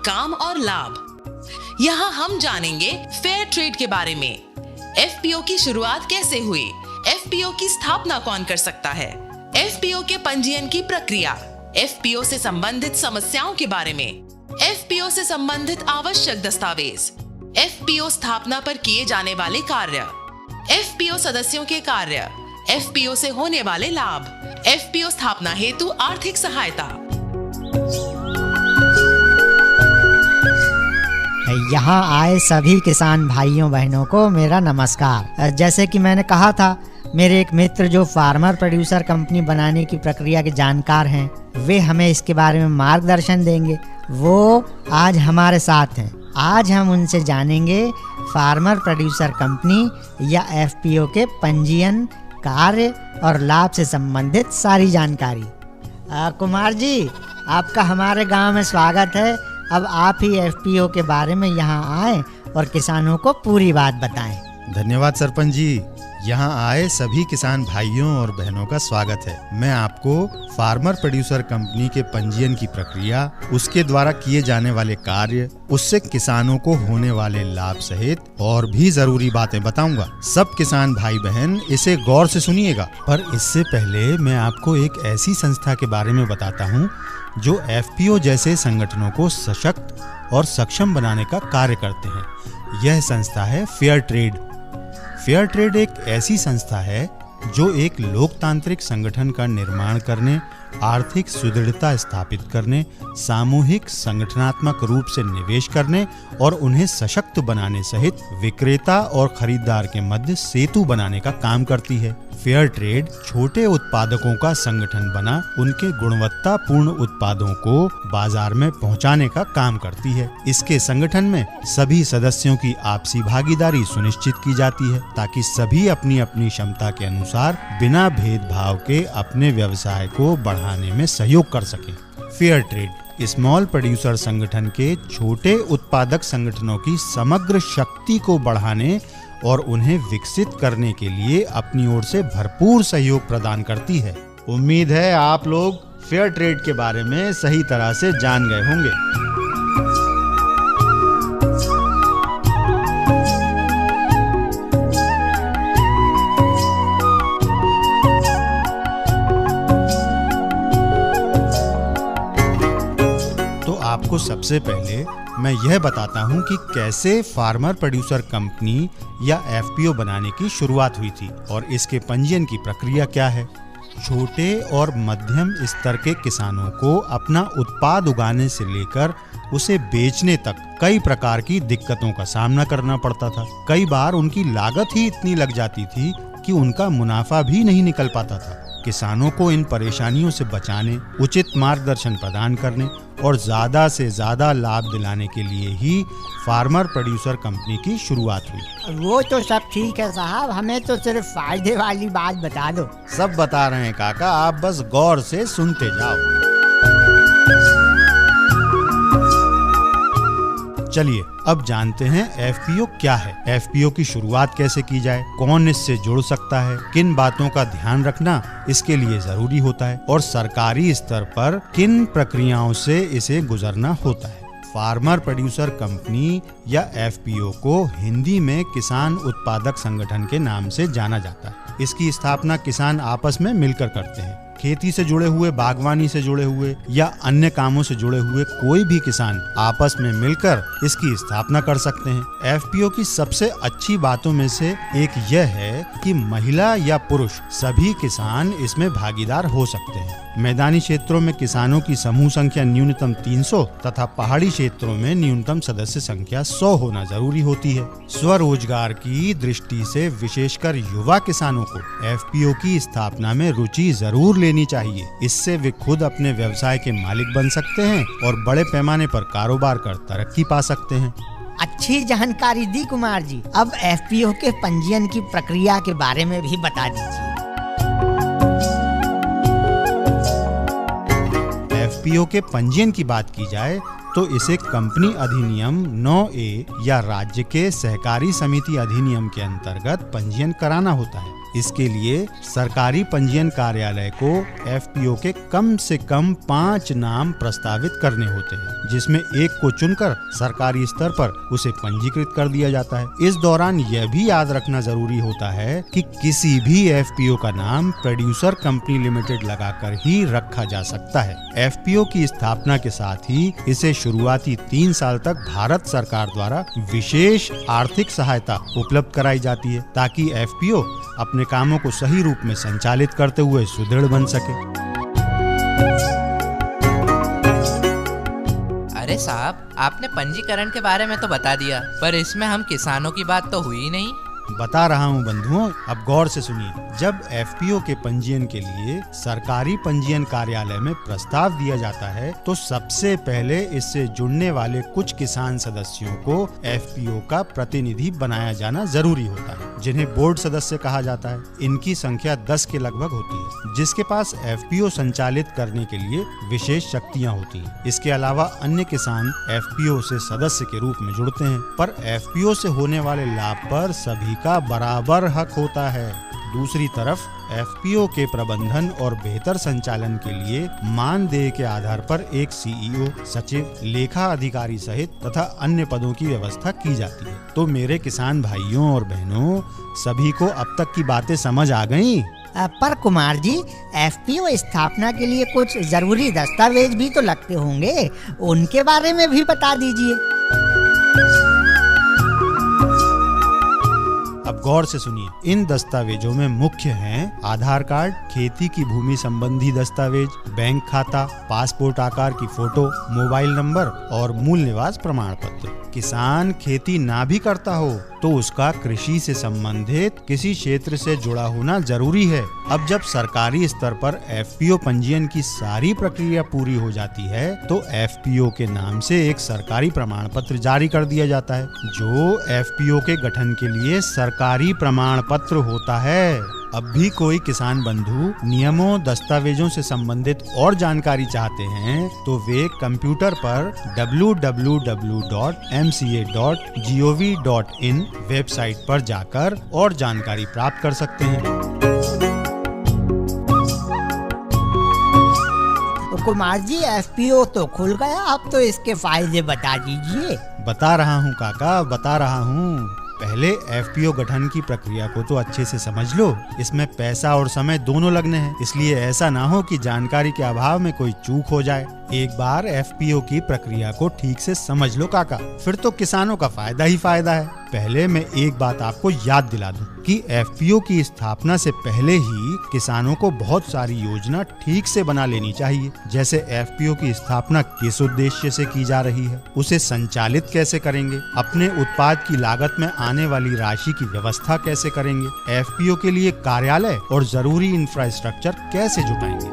काम और लाभ। यहाँ हम जानेंगे फेयर ट्रेड के बारे में। एफपीओ की शुरुआत कैसे हुई, एफपीओ की स्थापना कौन कर सकता है, एफपीओ के पंजीयन की प्रक्रिया, एफपीओ से संबंधित समस्याओं के बारे में, एफपीओ से संबंधित आवश्यक दस्तावेज, एफपीओ स्थापना पर किए जाने वाले कार्य, एफपीओ सदस्यों के कार्य, एफपीओ से होने वाले लाभ, एफपीओ स्थापना हेतु आर्थिक सहायता। यहाँ आए सभी किसान भाइयों बहनों को मेरा नमस्कार। जैसे कि मैंने कहा था, मेरे एक मित्र जो फार्मर प्रोड्यूसर कंपनी बनाने की प्रक्रिया के जानकार हैं, वे हमें इसके बारे में मार्गदर्शन देंगे। वो आज हमारे साथ हैं। आज हम उनसे जानेंगे फार्मर प्रोड्यूसर कंपनी या एफपीओ के पंजीयन, कार्य और लाभ से संबंधित सारी जानकारी। कुमार जी, आपका हमारे गांव में स्वागत है। अब आप ही एफपीओ के बारे में यहाँ आए और किसानों को पूरी बात बताएं। धन्यवाद सरपंच जी। यहाँ आए सभी किसान भाइयों और बहनों का स्वागत है। मैं आपको फार्मर प्रोड्यूसर कंपनी के पंजीयन की प्रक्रिया, उसके द्वारा किए जाने वाले कार्य, उससे किसानों को होने वाले लाभ सहित और भी जरूरी बातें बताऊंगा। सब किसान भाई बहन इसे गौर से सुनिएगा। पर इससे पहले मैं आपको एक ऐसी संस्था के बारे में बताता हूँ जो एफपीओ जैसे संगठनों को सशक्त और सक्षम बनाने का कार्य करते हैं। यह संस्था है फेयर ट्रेड। फेयर ट्रेड एक ऐसी संस्था है जो एक लोकतांत्रिक संगठन का निर्माण करने, आर्थिक सुदृढ़ता स्थापित करने, सामूहिक संगठनात्मक रूप से निवेश करने और उन्हें सशक्त बनाने सहित विक्रेता और खरीदार के मध्य सेतु बनाने का काम करती है। फेयर ट्रेड छोटे उत्पादकों का संगठन बना उनके गुणवत्तापूर्ण उत्पादों को बाजार में पहुंचाने का काम करती है। इसके संगठन में सभी सदस्यों की आपसी भागीदारी सुनिश्चित की जाती है ताकि सभी अपनी अपनी क्षमता के अनुसार बिना भेदभाव के अपने व्यवसाय को बढ़ाने में सहयोग कर सकें। फेयर ट्रेड स्मॉल प्रोड्यूसर संगठन के छोटे उत्पादक संगठनों की समग्र शक्ति को बढ़ाने और उन्हें विकसित करने के लिए अपनी ओर से भरपूर सहयोग प्रदान करती है। उम्मीद है आप लोग फेयर ट्रेड के बारे में सही तरह से जान गए होंगे। तो आपको सबसे पहले मैं यह बताता हूं कि कैसे फार्मर प्रोड्यूसर कंपनी या एफपीओ बनाने की शुरुआत हुई थी और इसके पंजीयन की प्रक्रिया क्या है। छोटे और मध्यम स्तर के किसानों को अपना उत्पाद उगाने से लेकर उसे बेचने तक कई प्रकार की दिक्कतों का सामना करना पड़ता था। कई बार उनकी लागत ही इतनी लग जाती थी कि उनका मुनाफा भी नहीं निकल पाता था। किसानों को इन परेशानियों से बचाने, उचित मार्गदर्शन प्रदान करने और ज्यादा से ज्यादा लाभ दिलाने के लिए ही फार्मर प्रोड्यूसर कंपनी की शुरुआत हुई। वो तो सब ठीक है साहब, हमें तो सिर्फ फायदे वाली बात बता दो। सब बता रहे हैं काका, आप बस गौर से सुनते जाओ। चलिए अब जानते हैं एफपीओ क्या है, एफपीओ की शुरुआत कैसे की जाए, कौन इससे जुड़ सकता है, किन बातों का ध्यान रखना इसके लिए जरूरी होता है और सरकारी स्तर पर किन प्रक्रियाओं से इसे गुजरना होता है। फार्मर प्रोड्यूसर कंपनी या एफपीओ को हिंदी में किसान उत्पादक संगठन के नाम से जाना जाता है। इसकी स्थापना किसान आपस में मिलकर करते हैं। खेती से जुड़े हुए, बागवानी से जुड़े हुए या अन्य कामों से जुड़े हुए कोई भी किसान आपस में मिलकर इसकी स्थापना कर सकते हैं। एफपीओ की सबसे अच्छी बातों में से एक यह है कि महिला या पुरुष सभी किसान इसमें भागीदार हो सकते हैं। मैदानी क्षेत्रों में किसानों की समूह संख्या न्यूनतम 300 तथा पहाड़ी क्षेत्रों में न्यूनतम सदस्य संख्या 100 होना जरूरी होती है। स्वरोजगार की दृष्टि से विशेषकर युवा किसानों को एफपीओ की स्थापना में रुचि जरूर लेनी चाहिए। इससे वे खुद अपने व्यवसाय के मालिक बन सकते हैं और बड़े पैमाने पर कारोबार कर तरक्की पा सकते हैं। अच्छी जानकारी दी कुमार जी। अब एफपीओ के पंजीयन की प्रक्रिया के बारे में भी बता दीजिए। एफपीओ के पंजीयन की बात की जाए तो इसे कंपनी अधिनियम 9A या राज्य के सहकारी समिति अधिनियम के अंतर्गत पंजीयन कराना होता है। इसके लिए सरकारी पंजीयन कार्यालय को एफपीओ के कम से कम 5 नाम प्रस्तावित करने होते हैं, जिसमें एक को चुनकर सरकारी स्तर पर उसे पंजीकृत कर दिया जाता है। इस दौरान यह भी याद रखना जरूरी होता है कि किसी भी एफपीओ का नाम प्रोड्यूसर कंपनी लिमिटेड लगाकर ही रखा जा सकता है। एफपीओ की स्थापना के साथ ही इसे शुरुआती 3 साल तक भारत सरकार द्वारा विशेष आर्थिक सहायता उपलब्ध कराई जाती है, ताकि एफपीओ अपने कामों को सही रूप में संचालित करते हुए सुदृढ़ बन सके। अरे साहब, आपने पंजीकरण के बारे में तो बता दिया, पर इसमें हम किसानों की बात तो हुई ही नहीं। बता रहा हूँ बंधुओं, अब गौर से सुनिए। जब एफपीओ के पंजीयन के लिए सरकारी पंजीयन कार्यालय में प्रस्ताव दिया जाता है तो सबसे पहले इससे जुड़ने वाले कुछ किसान सदस्यों को एफपीओ का प्रतिनिधि बनाया जाना जरूरी होता है, जिन्हें बोर्ड सदस्य कहा जाता है। इनकी संख्या 10 के लगभग होती है, जिसके पास एफपीओ संचालित करने के लिए विशेष शक्तियाँ होती हैं। इसके अलावा अन्य किसान एफपीओ से सदस्य के रूप में जुड़ते हैं, पर एफपीओ से होने वाले लाभ पर सभी का बराबर हक होता है। दूसरी तरफ एफपीओ के प्रबंधन और बेहतर संचालन के लिए मानदेय के आधार पर एक सीईओ, सचिव, लेखा अधिकारी सहित तथा अन्य पदों की व्यवस्था की जाती है। तो मेरे किसान भाइयों और बहनों, सभी को अब तक की बातें समझ आ गईं? पर कुमार जी, एफपीओ स्थापना के लिए कुछ जरूरी दस्तावेज भी तो लगते होंगे, उनके बारे में भी बता दीजिए। अब गौर से सुनिए। इन दस्तावेजों में मुख्य हैं आधार कार्ड, खेती की भूमि संबंधी दस्तावेज, बैंक खाता, पासपोर्ट आकार की फोटो, मोबाइल नंबर और मूल निवास प्रमाण पत्र। किसान खेती ना भी करता हो तो उसका कृषि से संबंधित किसी क्षेत्र से जुड़ा होना जरूरी है। अब जब सरकारी स्तर पर एफपीओ पंजीयन की सारी प्रक्रिया पूरी हो जाती है तो एफपीओ के नाम से एक सरकारी प्रमाण पत्र जारी कर दिया जाता है, जो एफपीओ के गठन के लिए सरकारी प्रमाण पत्र होता है। अब भी कोई किसान बंधु नियमों, दस्तावेजों से संबंधित और जानकारी चाहते हैं तो वे कंप्यूटर पर www.mca.gov.in वेबसाइट पर जाकर और जानकारी प्राप्त कर सकते हैं। तो कुमार जी, एफपीओ तो खुल गया, अब तो इसके फायदे बता दीजिए। बता रहा हूँ काका, बता रहा हूँ। पहले एफपीओ गठन की प्रक्रिया को तो अच्छे से समझ लो। इसमें पैसा और समय दोनों लगने हैं, इसलिए ऐसा ना हो कि जानकारी के अभाव में कोई चूक हो जाए। एक बार एफपीओ की प्रक्रिया को ठीक से समझ लो काका, फिर तो किसानों का फायदा ही फायदा है। पहले मैं एक बात आपको याद दिला दूं कि एफपीओ की स्थापना से पहले ही किसानों को बहुत सारी योजना ठीक से बना लेनी चाहिए। जैसे एफपीओ की स्थापना किस उद्देश्य से की जा रही है, उसे संचालित कैसे करेंगे, अपने उत्पाद की लागत में आने वाली राशि की व्यवस्था कैसे करेंगे, एफपीओ के लिए कार्यालय और जरूरी इंफ्रास्ट्रक्चर कैसे जुटाएंगे।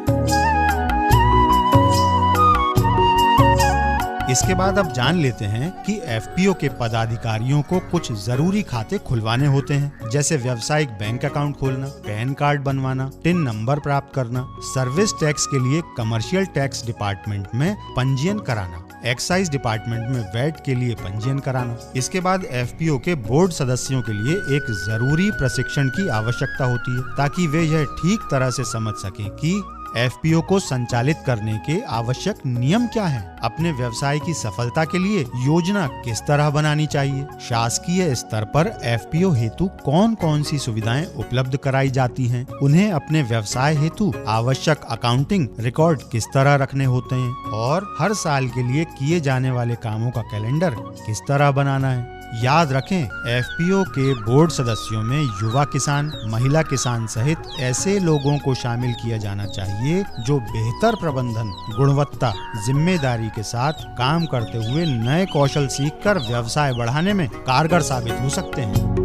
इसके बाद अब जान लेते हैं कि एफपीओ के पदाधिकारियों को कुछ जरूरी खाते खुलवाने होते हैं, जैसे व्यावसायिक बैंक अकाउंट खोलना, पैन कार्ड बनवाना, टिन नंबर प्राप्त करना, सर्विस टैक्स के लिए कमर्शियल टैक्स डिपार्टमेंट में पंजीयन कराना, एक्साइज डिपार्टमेंट में वैट के लिए पंजीयन कराना। इसके बाद एफपीओ के बोर्ड सदस्यों के लिए एक जरूरी प्रशिक्षण की आवश्यकता होती है, ताकि वे यह ठीक तरह से समझ सकें कि एफपीओ को संचालित करने के आवश्यक नियम क्या हैं, अपने व्यवसाय की सफलता के लिए योजना किस तरह बनानी चाहिए, शासकीय स्तर पर एफपीओ हेतु कौन कौन सी सुविधाएं उपलब्ध कराई जाती हैं, उन्हें अपने व्यवसाय हेतु आवश्यक अकाउंटिंग रिकॉर्ड किस तरह रखने होते हैं और हर साल के लिए किए जाने वाले कामों का कैलेंडर किस तरह बनाना है। याद रखें, एफपीओ के बोर्ड सदस्यों में युवा किसान, महिला किसान सहित ऐसे लोगों को शामिल किया जाना चाहिए जो बेहतर प्रबंधन, गुणवत्ता, जिम्मेदारी के साथ काम करते हुए नए कौशल सीखकर व्यवसाय बढ़ाने में कारगर साबित हो सकते हैं।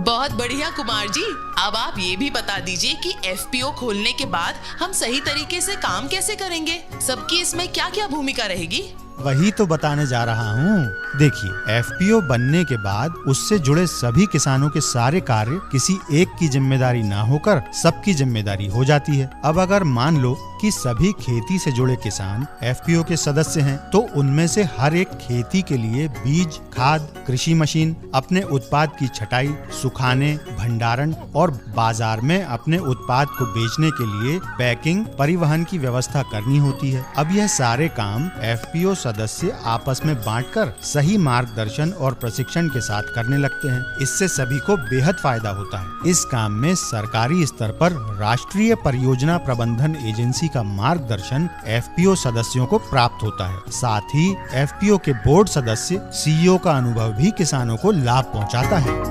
बहुत बढ़िया कुमार जी, अब आप ये भी बता दीजिए कि एफपीओ खोलने के बाद हम सही तरीके से काम कैसे करेंगे, सबकी इसमें क्या क्या भूमिका रहेगी। वही तो बताने जा रहा हूँ। देखिए, एफपीओ बनने के बाद उससे जुड़े सभी किसानों के सारे कार्य किसी एक की जिम्मेदारी ना होकर सबकी जिम्मेदारी हो जाती है। अब अगर मान लो कि सभी खेती से जुड़े किसान एफपीओ के सदस्य हैं, तो उनमें से हर एक खेती के लिए बीज, खाद, कृषि मशीन, अपने उत्पाद की छटाई, सुखाने, भंडारण और बाजार में अपने उत्पाद को बेचने के लिए पैकिंग, परिवहन की व्यवस्था करनी होती है। अब यह सारे काम एफपीओ सदस्य आपस में बांटकर सही मार्गदर्शन और प्रशिक्षण के साथ करने लगते हैं। इससे सभी को बेहद फायदा होता है। इस काम में सरकारी स्तर पर राष्ट्रीय परियोजना प्रबंधन एजेंसी का मार्गदर्शन एफपीओ सदस्यों को प्राप्त होता है। साथ ही एफपीओ के बोर्ड सदस्य सीईओ का अनुभव भी किसानों को लाभ पहुंचाता है।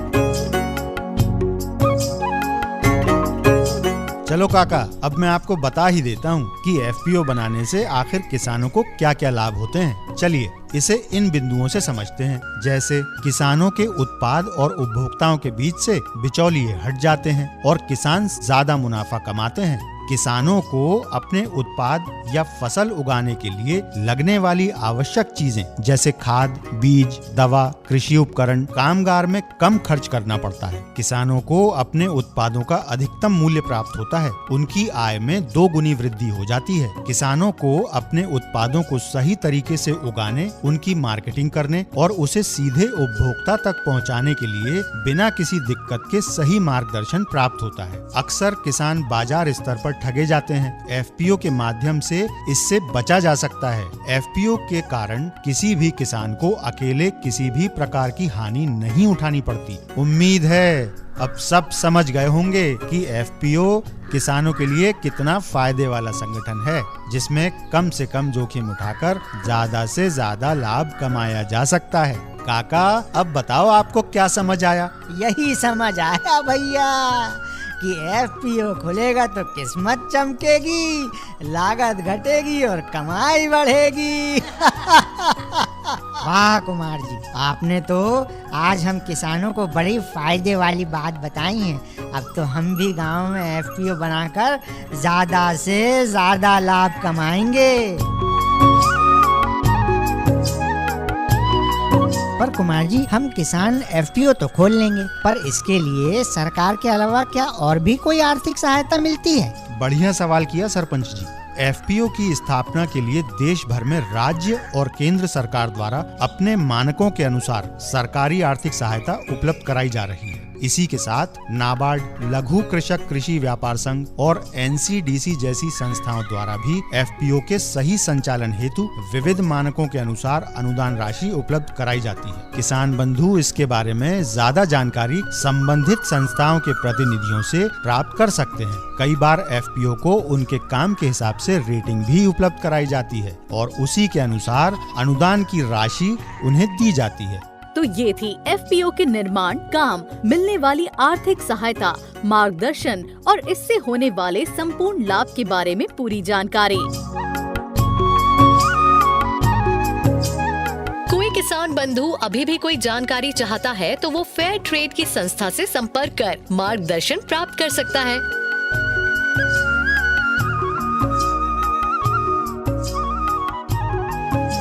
चलो काका, अब मैं आपको बता ही देता हूँ कि एफपीओ बनाने से आखिर किसानों को क्या क्या लाभ होते हैं। चलिए इसे इन बिंदुओं से समझते हैं। जैसे किसानों के उत्पाद और उपभोक्ताओं के बीच से बिचौलिए हट जाते हैं और किसान ज्यादा मुनाफा कमाते हैं। किसानों को अपने उत्पाद या फसल उगाने के लिए लगने वाली आवश्यक चीजें जैसे खाद, बीज, दवा, कृषि उपकरण, कामगार में कम खर्च करना पड़ता है। किसानों को अपने उत्पादों का अधिकतम मूल्य प्राप्त होता है। उनकी आय में 2 गुनी वृद्धि हो जाती है। किसानों को अपने उत्पादों को सही तरीके से उगाने, उनकी मार्केटिंग करने और उसे सीधे उपभोक्ता तक पहुंचाने के लिए बिना किसी दिक्कत के सही मार्गदर्शन प्राप्त होता है। अक्सर किसान बाजार स्तर पर ठगे जाते हैं। एफपीओ के माध्यम से इससे बचा जा सकता है। एफपीओ के कारण किसी भी किसान को अकेले किसी भी प्रकार की हानि नहीं उठानी पड़ती। उम्मीद है अब सब समझ गए होंगे कि एफपीओ किसानों के लिए कितना फायदे वाला संगठन है, जिसमें कम से कम जोखिम उठाकर ज्यादा से ज्यादा लाभ कमाया जा सकता है। काका, अब बताओ आपको क्या समझ आया? यही समझ आया भैया कि एफपीओ खुलेगा तो किस्मत चमकेगी, लागत घटेगी और कमाई बढ़ेगी। वाह कुमार जी, आपने तो आज हम किसानों को बड़ी फायदे वाली बात बताई है। अब तो हम भी गांव में एफपीओ बनाकर ज्यादा से ज्यादा लाभ कमाएंगे। पर कुमार जी, हम किसान एफपीओ तो खोल लेंगे, पर इसके लिए सरकार के अलावा क्या और भी कोई आर्थिक सहायता मिलती है? बढ़िया सवाल किया सरपंच जी। एफपीओ की स्थापना के लिए देश भर में राज्य और केंद्र सरकार द्वारा अपने मानकों के अनुसार सरकारी आर्थिक सहायता उपलब्ध कराई जा रही है। इसी के साथ नाबार्ड, लघु कृषक कृषि व्यापार संघ और एनसीडीसी जैसी संस्थाओं द्वारा भी एफपीओ के सही संचालन हेतु विविध मानकों के अनुसार अनुदान राशि उपलब्ध कराई जाती है। किसान बंधु इसके बारे में ज्यादा जानकारी संबंधित संस्थाओं के प्रतिनिधियों से प्राप्त कर सकते हैं। कई बार एफपीओ को उनके काम के हिसाब से रेटिंग भी उपलब्ध कराई जाती है और उसी के अनुसार अनुदान की राशि उन्हें दी जाती है। तो ये थी एफपीओ के निर्माण, काम, मिलने वाली आर्थिक सहायता, मार्गदर्शन और इससे होने वाले संपूर्ण लाभ के बारे में पूरी जानकारी। कोई किसान बंधु अभी भी कोई जानकारी चाहता है तो वो फेयर ट्रेड की संस्था से संपर्क कर मार्गदर्शन प्राप्त कर सकता है।